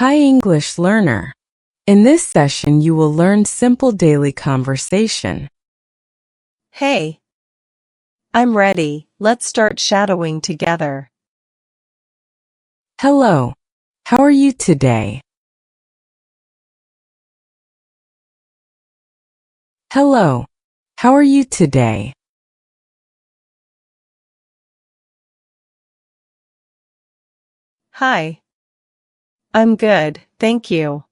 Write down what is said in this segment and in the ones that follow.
Hi English learner. In this session you will learn simple daily conversation. Hey, I'm ready. Let's start shadowing together. Hello. How are you today? Hello. How are you today? Hi. I'm good, thank you.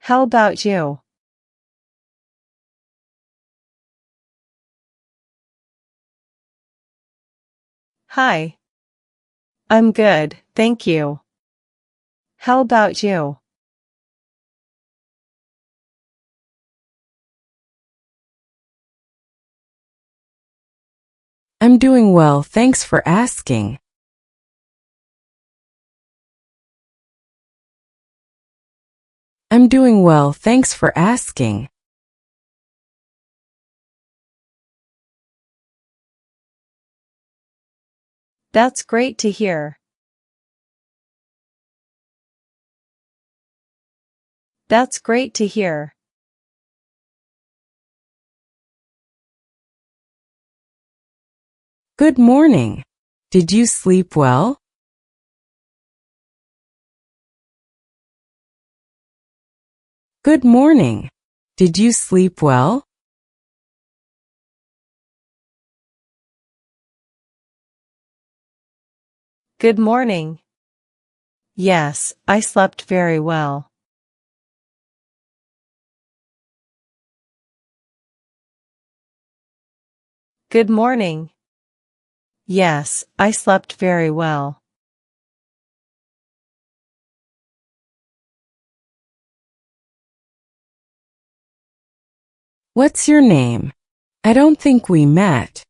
How about you? Hi. I'm good, thank you. How about you? I'm doing well, thanks for asking. I'm doing well, thanks for asking. That's great to hear. That's great to hear. Good morning. Did you sleep well? Good morning. Did you sleep well? Good morning. Yes, I slept very well. Good morning. Yes, I slept very well. What's your name? I don't think we met.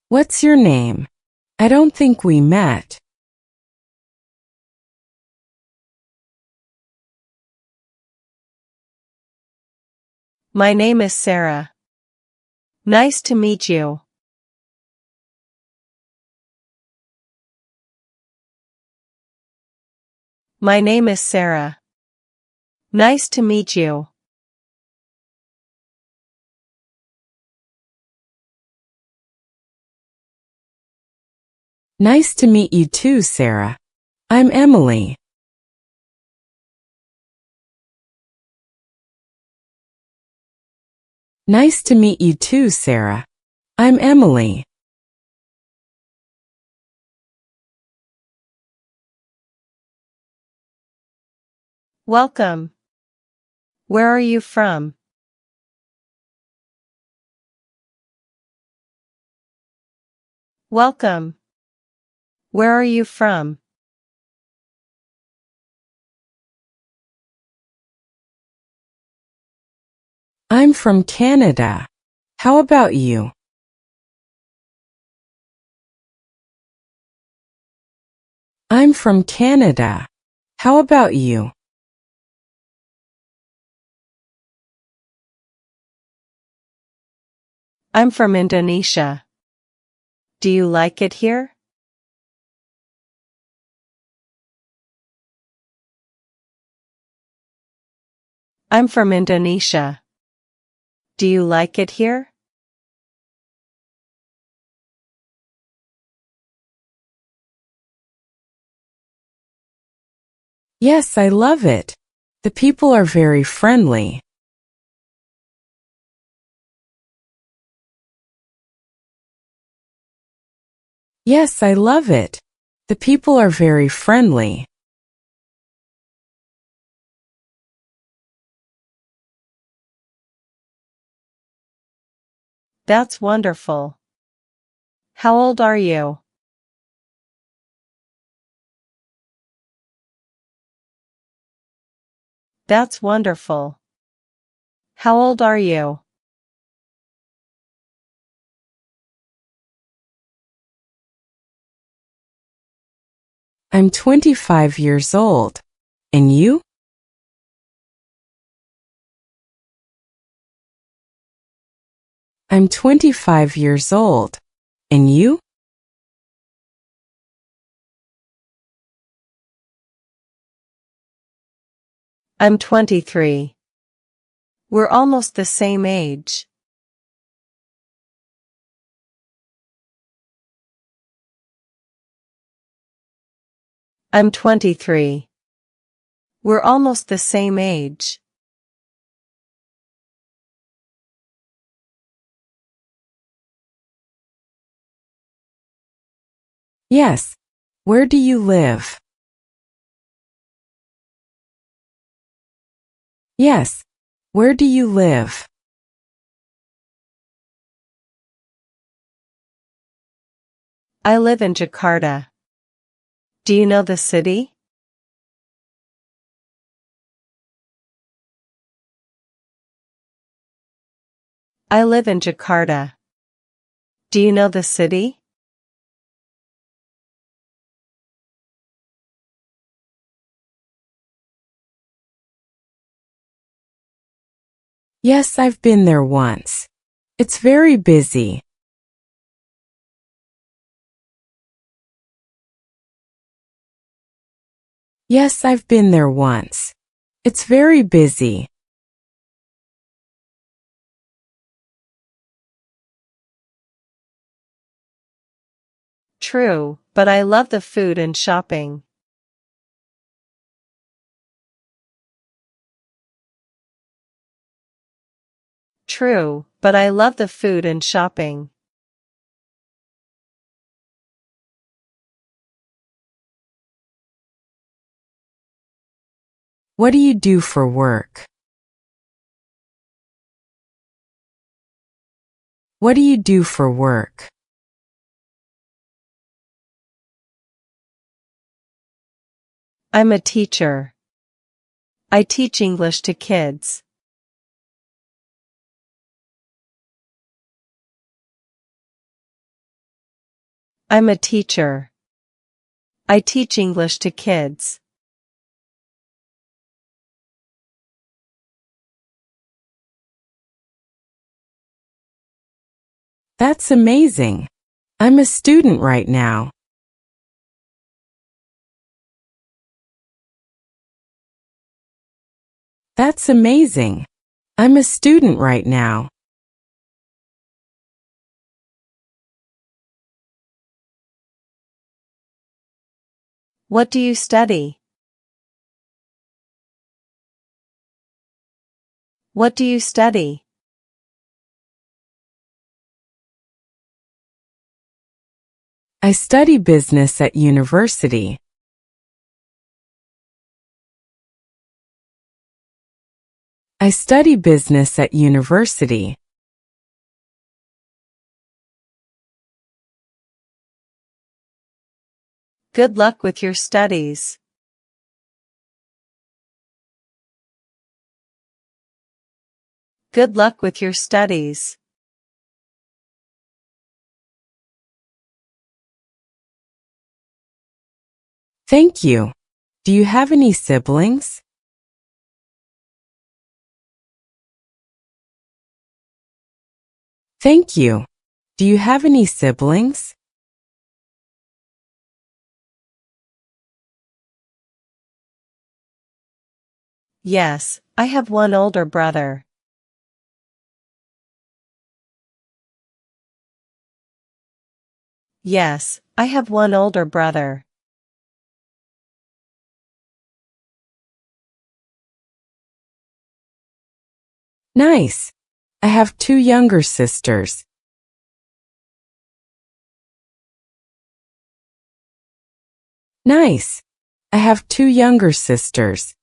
What's your name? I don't think we met. My name is Sarah. Nice to meet you. My name is Sarah. Nice to meet you. Nice to meet you too, Sarah. I'm Emily. Nice to meet you too, Sarah. I'm Emily. Welcome. Where are you from? Welcome. Where are you from? I'm from Canada. How about you? I'm from Canada. How about you? I'm from Indonesia. Do you like it here? I'm from Indonesia. Do you like it here? Yes, I love it. The people are very friendly. Yes, I love it. The people are very friendly. That's wonderful. How old are you? That's wonderful. How old are you? I'm 25 years old. And you? I'm 25 years old. And you? I'm 23. We're almost the same age. I'm 23. We're almost the same age. Yes. Where do you live? Yes. Where do you live? I live in Jakarta. Do you know the city? I live in Jakarta. Do you know the city? Yes, I've been there once. It's very busy. Yes, I've been there once. It's very busy. True, but I love the food and shopping. True, but I love the food and shopping. What do you do for work? What do you do for work? I'm a teacher. I teach English to kids. I'm a teacher. I teach English to kids. That's amazing. I'm a student right now. That's amazing. I'm a student right now. What do you study? What do you study? I study business at university. I study business at university. Good luck with your studies. Good luck with your studies. Thank you. Do you have any siblings? Thank you. Do you have any siblings? Yes, I have one older brother. Yes, I have one older brother. Nice. I have two younger sisters. Nice. I have two younger sisters.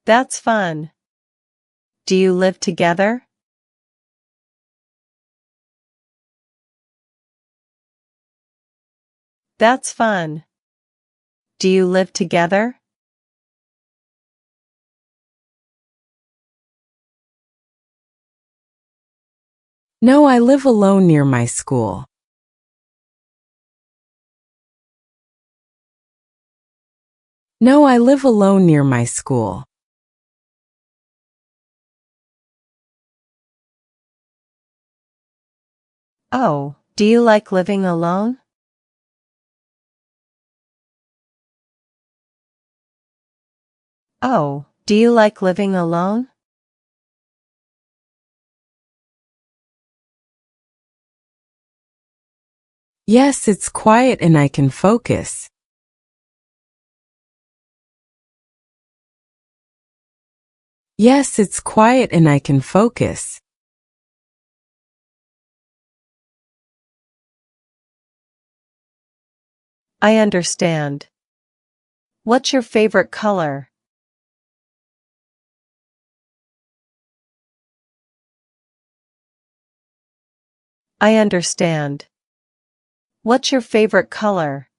That's fun. Do you live together? That's fun. Do you live together? No, I live alone near my school. No, I live alone near my school. Oh, do you like living alone? Oh, do you like living alone? Yes, it's quiet and I can focus. Yes, it's quiet and I can focus. I understand. What's your favorite color? I understand. What's your favorite color?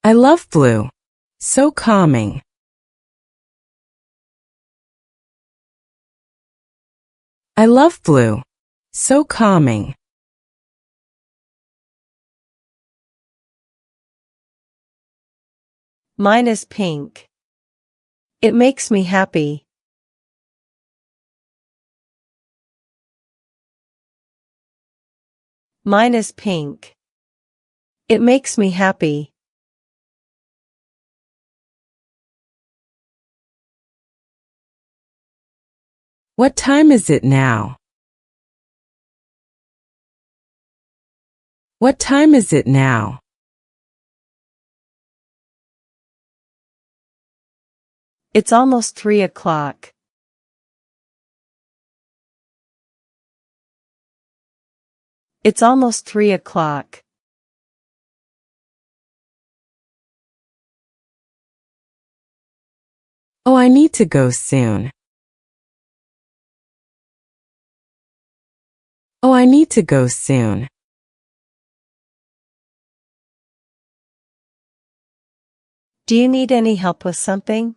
I love blue. So calming. I love blue. So calming. Mine is pink. It makes me happy. Mine is pink. It makes me happy. What time is it now? What time is it now? It's almost 3 o'clock. It's almost 3 o'clock. Oh, I need to go soon. Oh, I need to go soon. Do you need any help with something?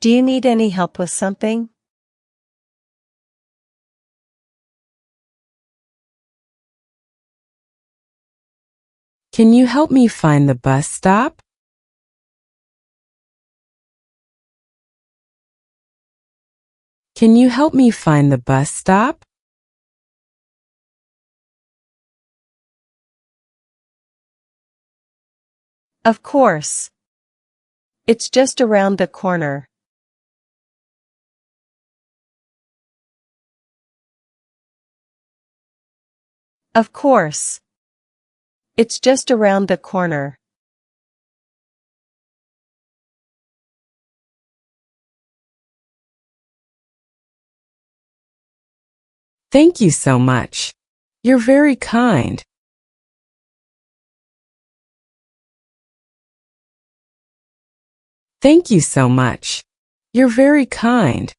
Do you need any help with something? Can you help me find the bus stop? Can you help me find the bus stop? Of course. It's just around the corner. Of course. It's just around the corner. Thank you so much. You're very kind. Thank you so much. You're very kind.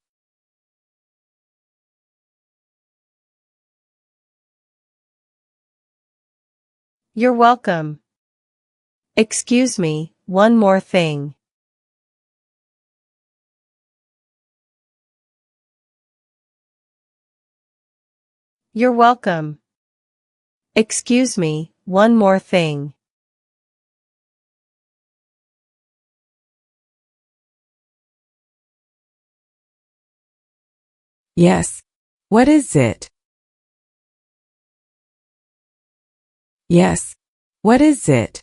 You're welcome. Excuse me, one more thing. You're welcome. Excuse me, one more thing. Yes. What is it? Yes. What is it?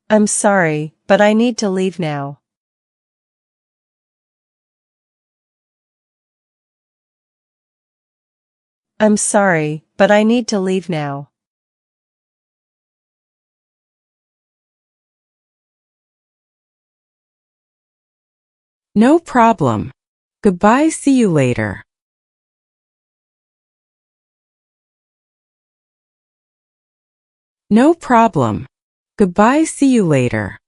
I'm sorry, but I need to leave now. I'm sorry, but I need to leave now. No problem. Goodbye, see you later. No problem. Goodbye, see you later.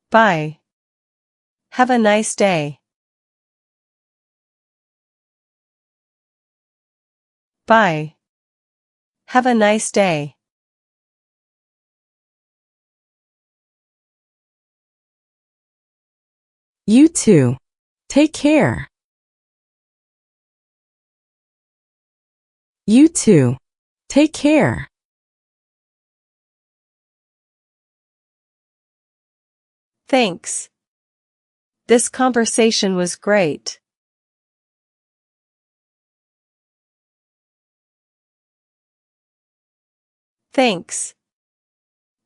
Bye. Have a nice day. Bye. Have a nice day. You too. Take care. You too. Take care. Thanks. This conversation was great. Thanks.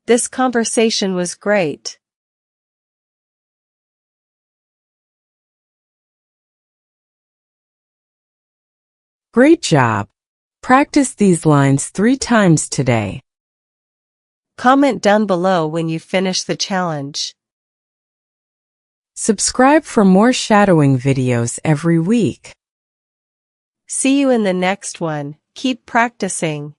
This conversation was great. Great job. Practice these lines 3 times today. Comment down below when you finish the challenge. Subscribe for more shadowing videos every week. See you in the next one. Keep practicing.